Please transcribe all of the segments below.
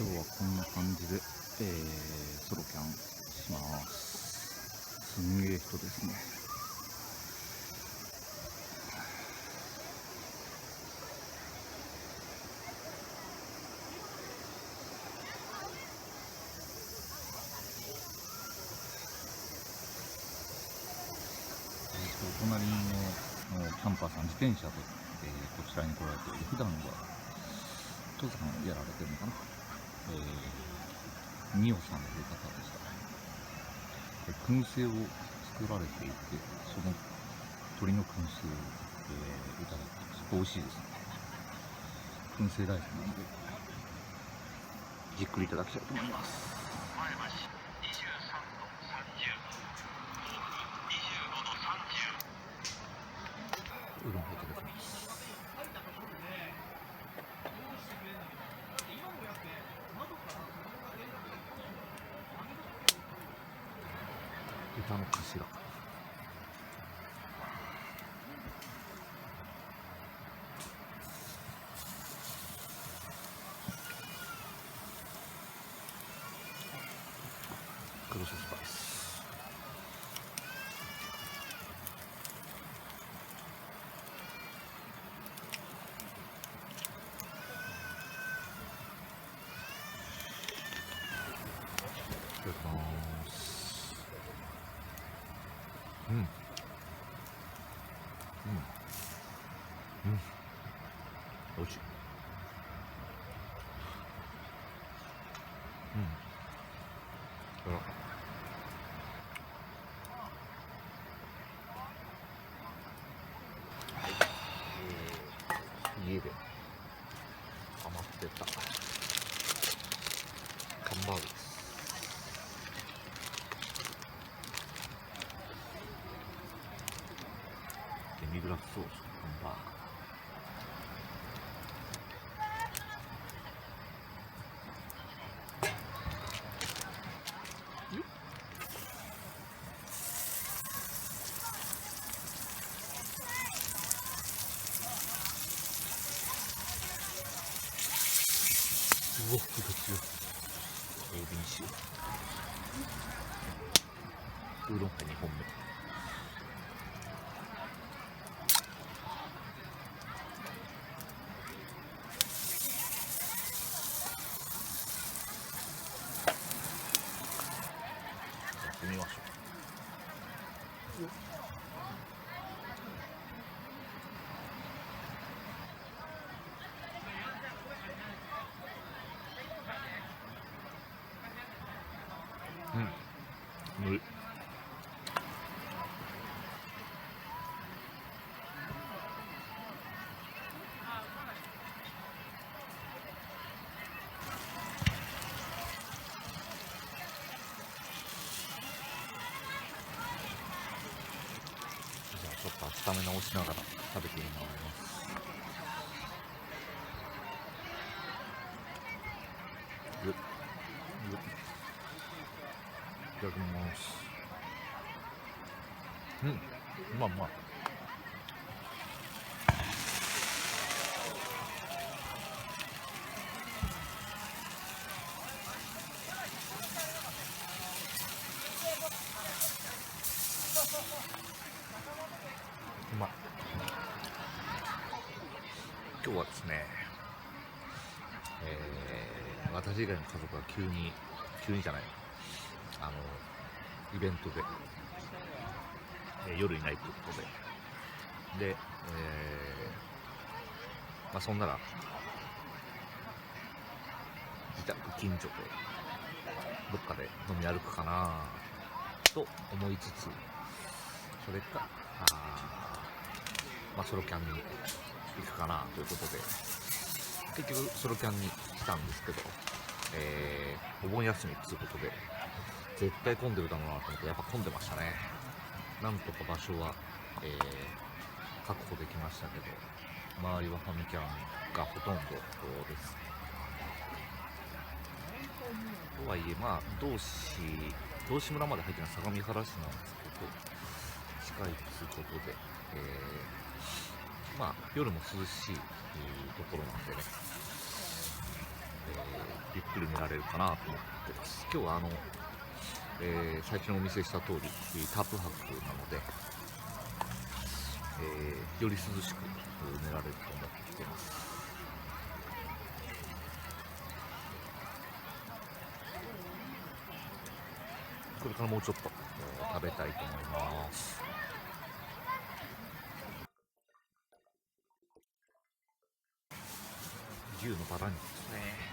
今日はこんな感じで、ソロキャンします。すんげえ人ですね。お隣のキャンパーさん、自転車で、こちらに来られている。普段は登山をやられてるのかな。ミオさんという方でした。燻製を作られていて、その鶏の燻製を、いただいてます。美味しいですね。燻製大好きなので、じっくりいただきたいと思います。前橋23度30、甲府25度30。うどんをいただきます。豚の頭。黒酢スパイス。いただきます。美味しい。家で余ってたハンバーグです。デミグラスソースハンバーグ。うわ、火が強い。大瓶塩。ウーロン茶2本目。やってみましょう。ぬる。じゃあちょっと温め直しながら食べてみます。いただきます。うまいうまい。うまい。今日はですね、私以外の家族が急にじゃない、イベントで、夜いないということで、そんなら自宅近所でどっかで飲み歩くかなと思いつつ、それかソロキャンに行くかなということで、結局ソロキャンに来たんですけど、お盆休みということで絶対混んでるだろうなと思って、やっぱ混んでましたね。なんとか場所は、確保できましたけど、周りはファミキャンがほとんどです。とはいえ、道志村まで入ってない相模原市なんですけど、近いということで、夜も涼しいところなんでね、ゆっくり寝られるかなと思ってます。今日は最初にお見せした通りタープ泊なので、より涼しく寝られると思ってきています。これからもうちょっと食べたいと思います。牛のバラ肉ですね。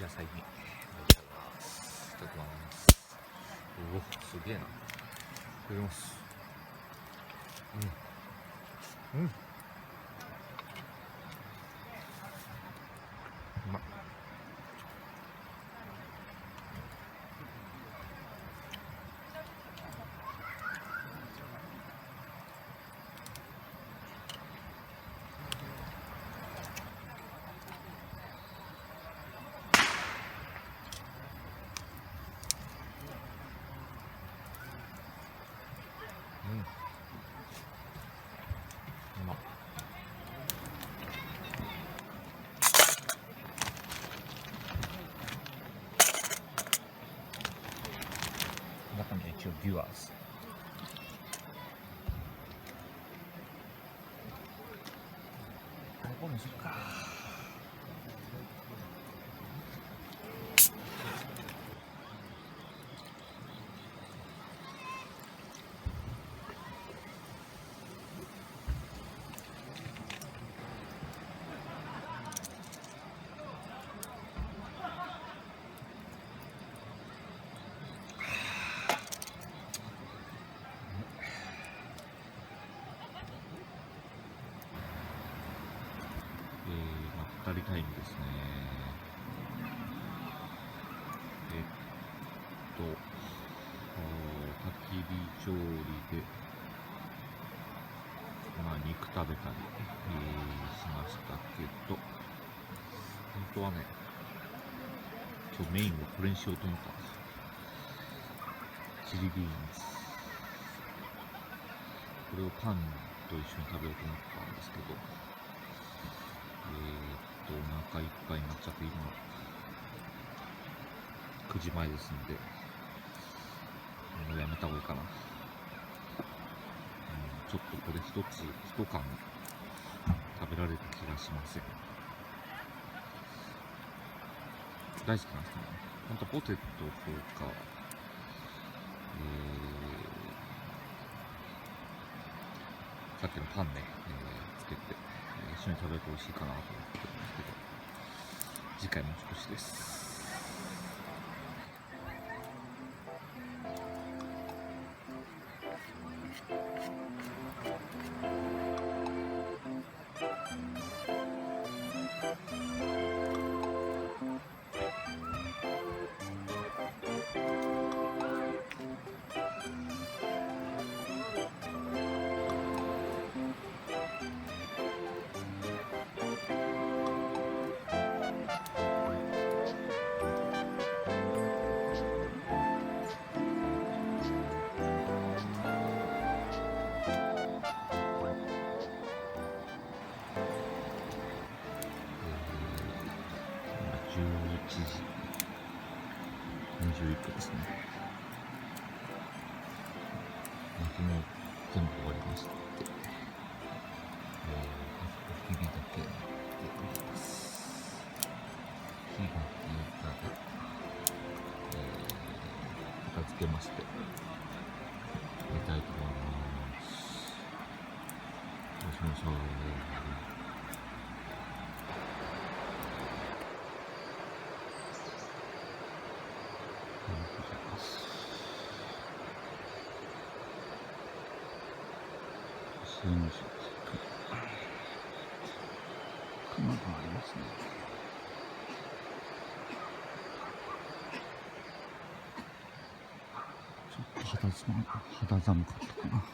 野菜にいただきます。いただきます。うお、すげえな。いただきます。うん。うまっ。うまっ。中には一応ビュアーズ。ここにするか。まったりタイムですね。焚き火調理で、肉食べたり、しましたけど、本当はね、今日メインをこれにしようと思ったんですよ。チリビーンズ。これをパンと一緒に食べようと思ったんですけど、お腹いっぱいになっちゃって、今9時前ですんで、もうやめた方がいいかな。ちょっとこれ一缶食べられる気がしません。大好きなんですけどね。ほんとポテトとか、さっきのパンね、つけて、一緒に食べると美味しいかなと思ってるんですけど、次回もう少しです。11時21分ですね。昨日全部終わりまして、日々だけになっております。日が消えたら、片付けまして寝たいと思います。よしよし。新宿熊がありますね。肌寒かったかな。